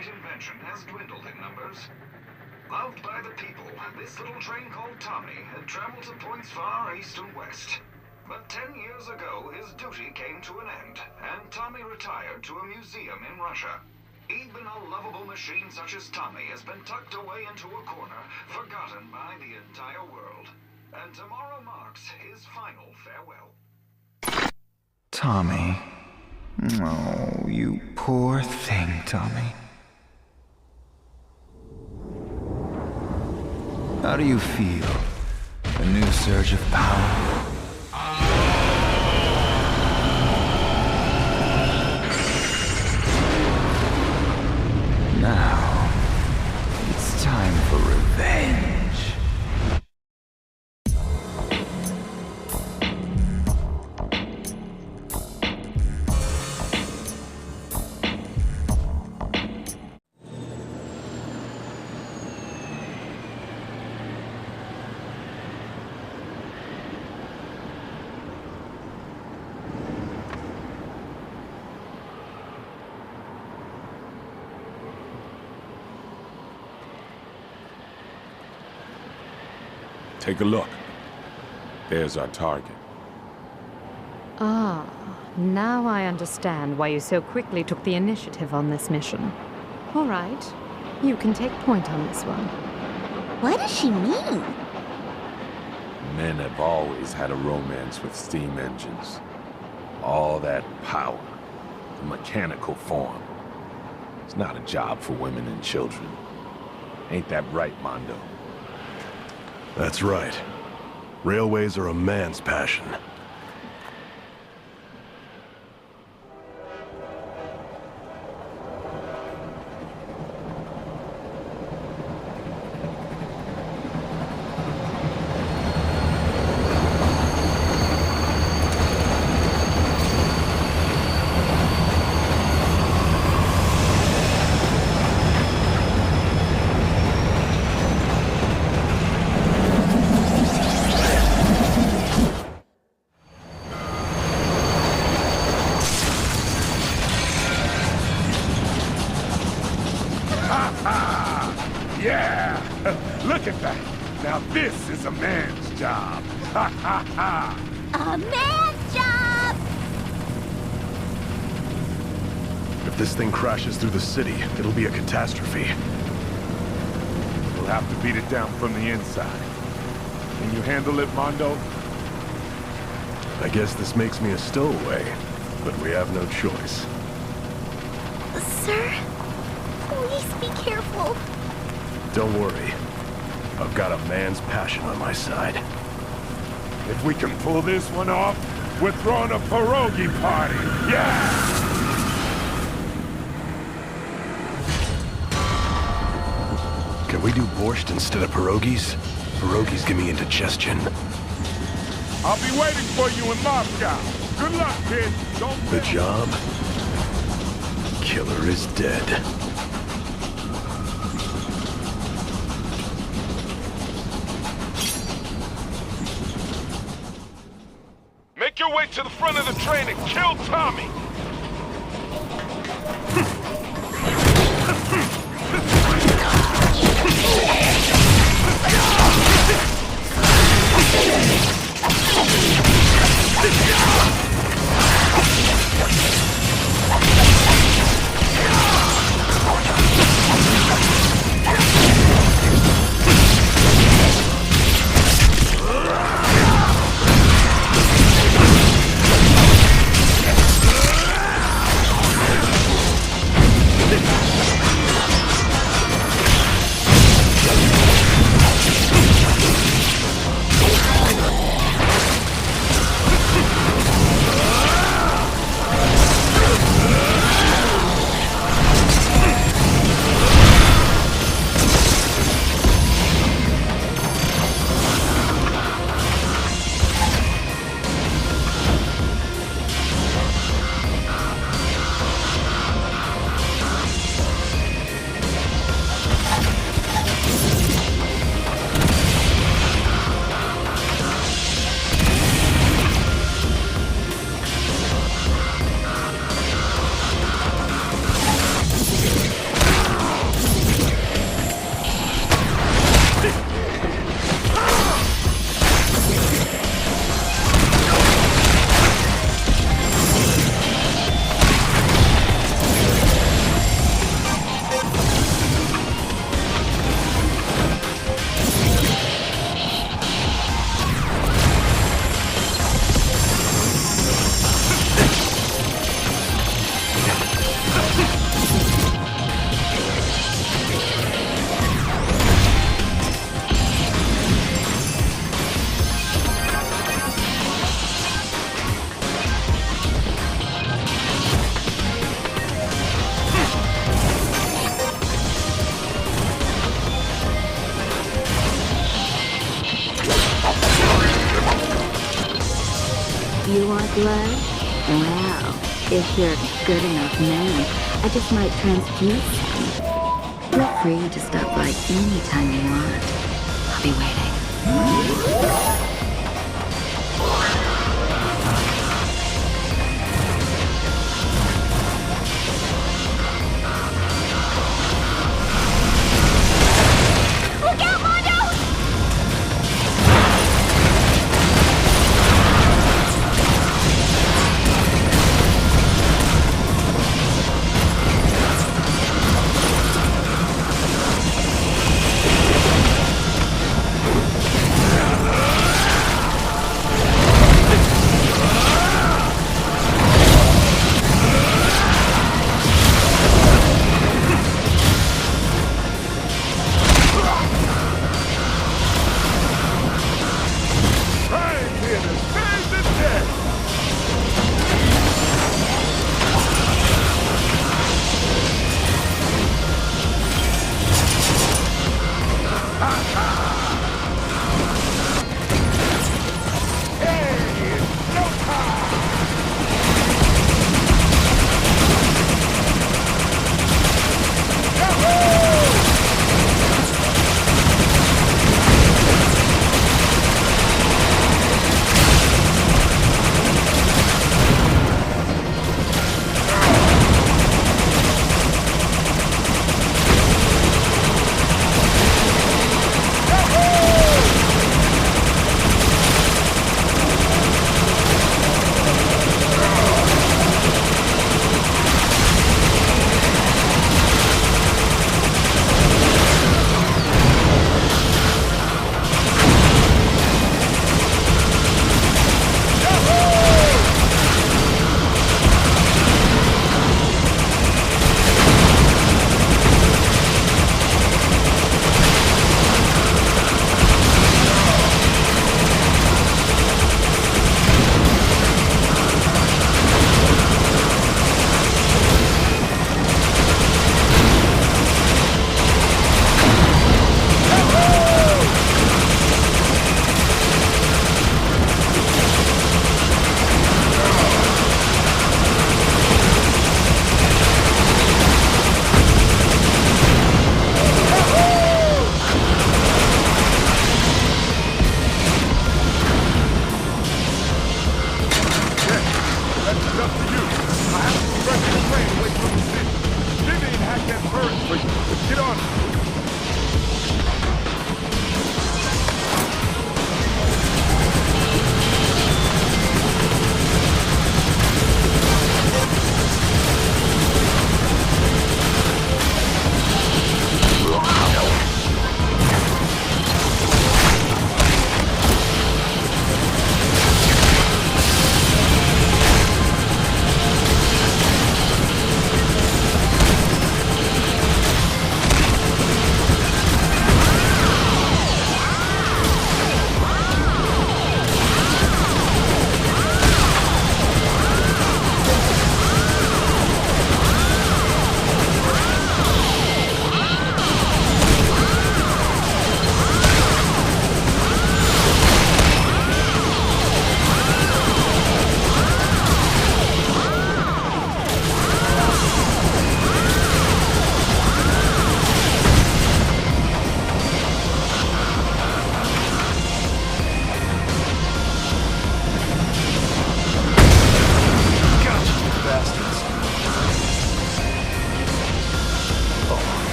great invention has dwindled in numbers. Loved by the people, this little train called Tommy had traveled to points far east and west. But 10 years ago, his duty came to an end, and Tommy retired to a museum in Russia. Even a lovable machine such as Tommy has been tucked away into a corner, forgotten by the entire world. And tomorrow marks his final farewell. Tommy. Oh, you poor thing, Tommy. How do you feel? A new surge of power? Now, it's time for revenge. Take a look. There's our target. Ah, now I understand why you so quickly took the initiative on this mission. All right, you can take point on this one. What does she mean? Men have always had a romance with steam engines. All that power, the mechanical form. It's not a job for women and children. Ain't that right, Mondo? That's right. Railways are a man's passion. Yeah! Look at that! Now this is a man's job! Ha ha ha! A man's job! If this thing crashes through the city, it'll be a catastrophe. We'll have to beat it down from the inside. Can you handle it, Mondo? I guess this makes me a stowaway, but we have no choice. Sir, please be careful. Don't worry. I've got a man's passion on my side. If we can pull this one off, we're throwing a pierogi party! Yeah! Can we do borscht instead of pierogies? Pierogies give me indigestion. I'll be waiting for you in Moscow. Good luck, kid. Don't The job? Killer is dead. Make your way to the front of the train and kill Tommy! You want blood? Well, if you're a good enough man, I just might transfuse some. Feel free to stop by anytime you want. I'll be waiting. Look out, Mondo!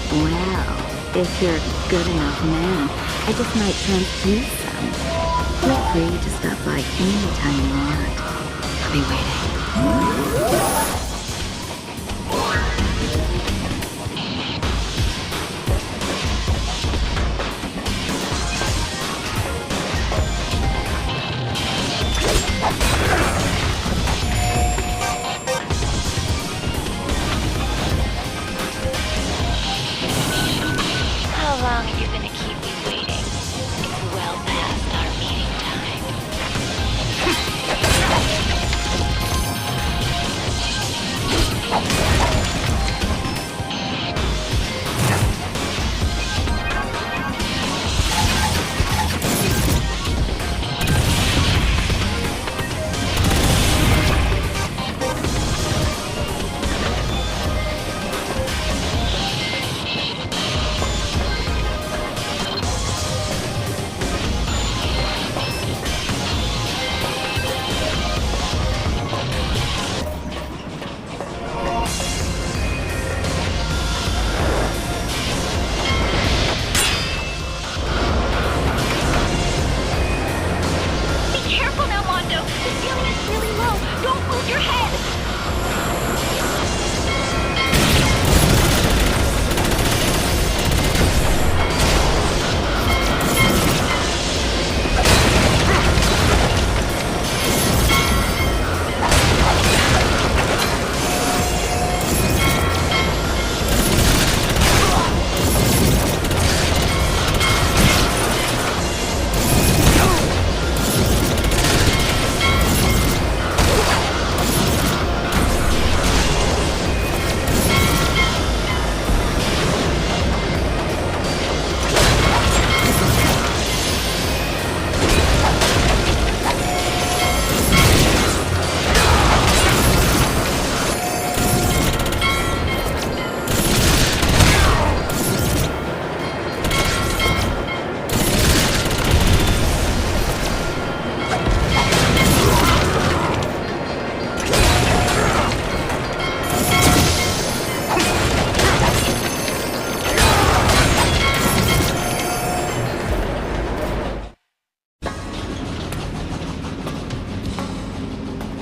Well, if you're a good enough man, I just might transfuse some. Feel free to stop by anytime you want. I'll be waiting. How long are you gonna keep me waiting? It's well past our meeting time. Be careful now, Mondo. The ceiling is really low. Don't move your head.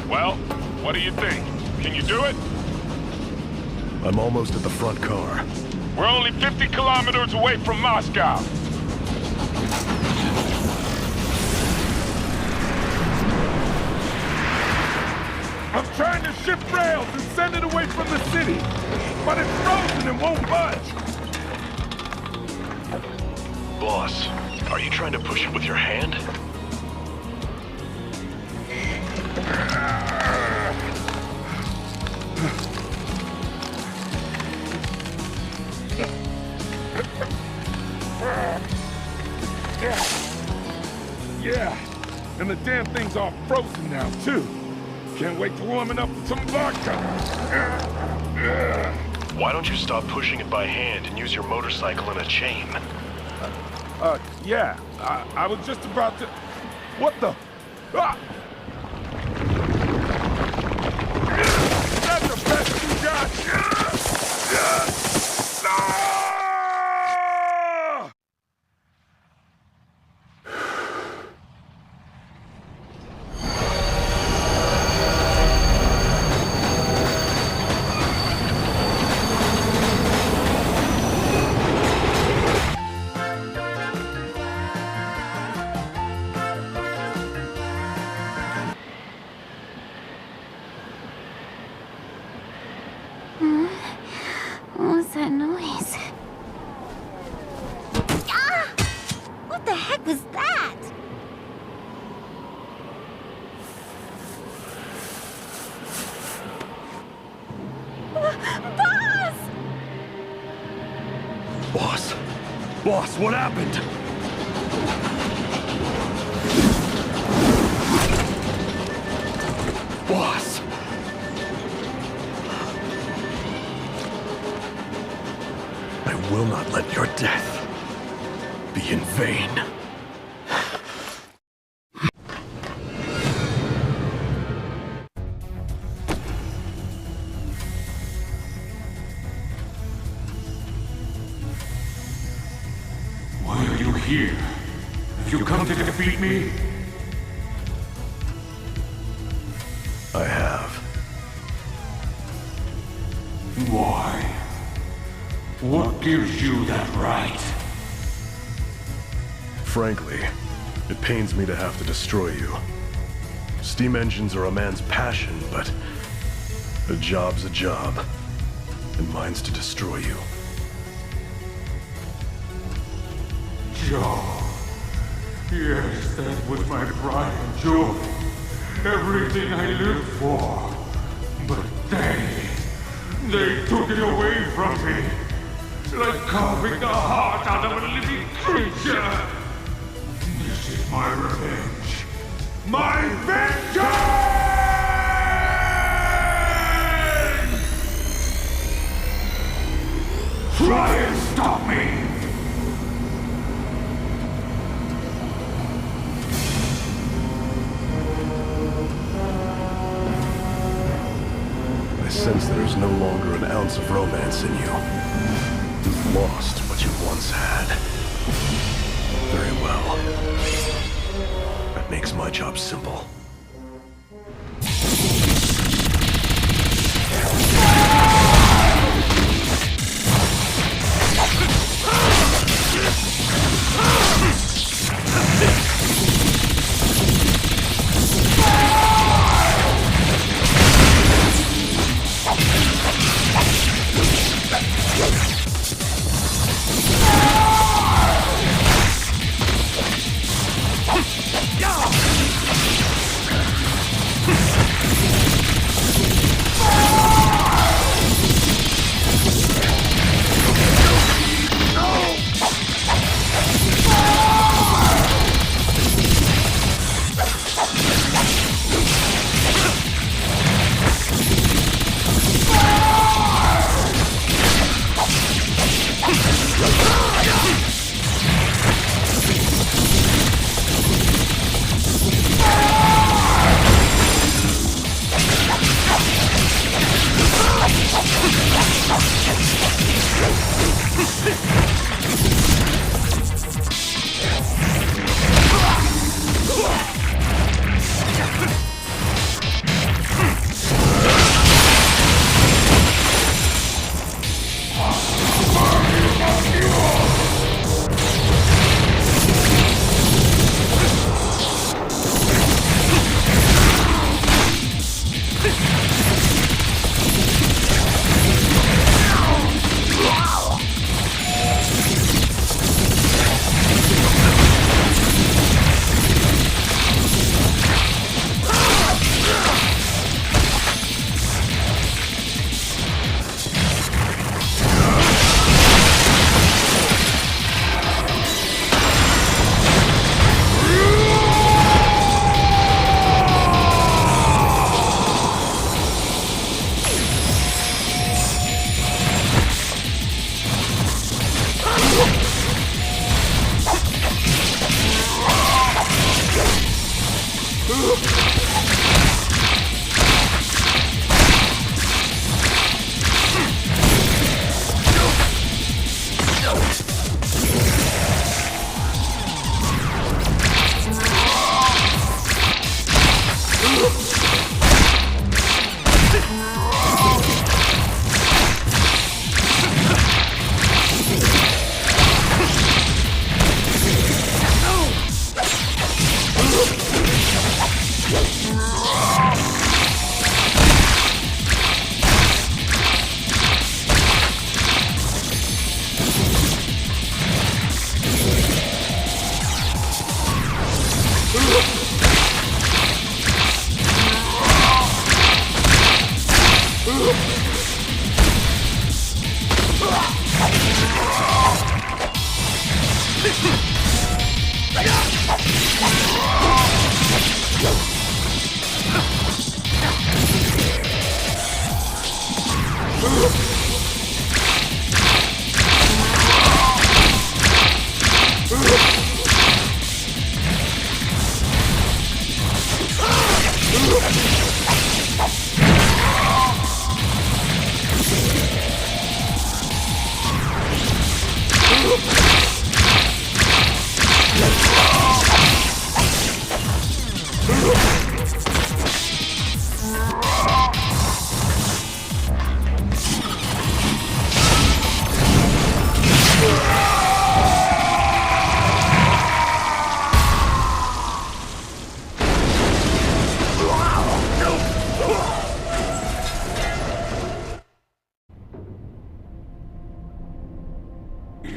Well, what do you think? Can you do it? I'm almost at the front car. We're only 50 kilometers away from Moscow. I'm trying to shift rails and send it away from the city, but it's frozen and won't budge. Boss, are you trying to push it with your hand? Yeah, and the damn thing's all frozen now, too. Can't wait to warm it up with some vodka. Why don't you stop pushing it by hand and use your motorcycle in a chain? Yeah, I was just about to... What the... Ah! That's the best you got! Ah! What was that noise? Ah! What the heck was that? Boss! Boss! Boss, what happened? Boss! I will not let your death be in vain. here? Have you come to defeat me? I have. Why? What gives you that right? Frankly, it pains me to have to destroy you. Steam engines are a man's passion, but a job's a job, and mine's to destroy you. Joe. Yes, that was my pride and joy. Everything I lived for. But they took it away from me. Like carving the heart out of a living creature. This is my revenge. My vengeance! Try and stop me! I sense there is no longer an ounce of romance in you. You've lost what you once had. Very well. That makes my job simple.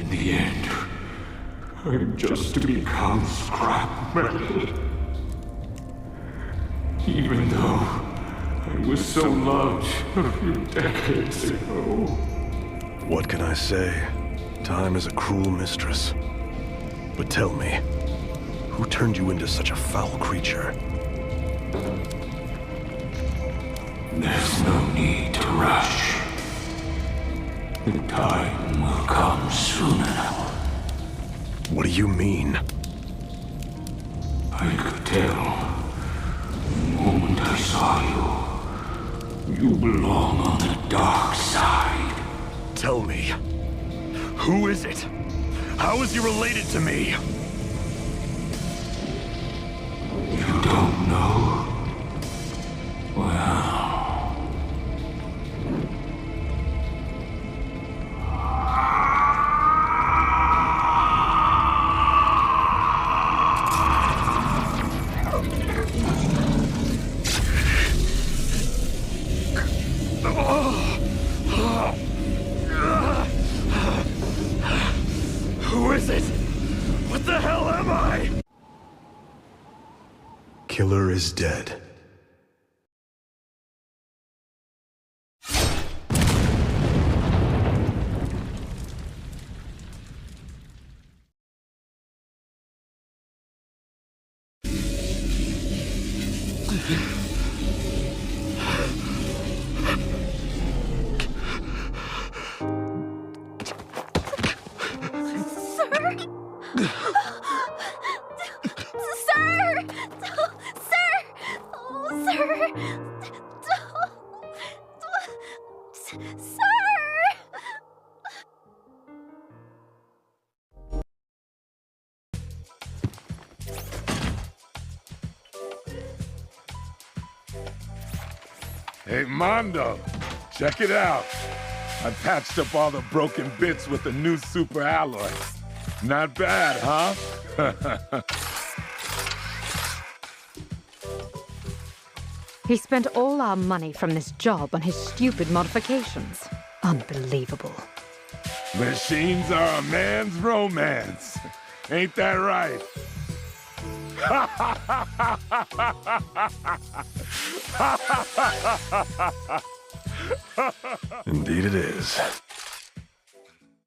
In the end, I'm just to become scrap metal. Even though I was so loved a few decades ago. What can I say? Time is a cruel mistress. But tell me, who turned you into such a foul creature? There's no need to rush. The time will come soon enough. What do you mean? I could tell. The moment I saw you, you belong on the dark side. Tell me, who is it? How is he related to me? You don't know? Well... Who is it? What the hell am I? Killer is dead. Hey, Mondo, check it out. I patched up all the broken bits with the new super alloy. Not bad, huh? He spent all our money from this job on his stupid modifications. Unbelievable. Machines are a man's romance. Ain't that right? Indeed it is.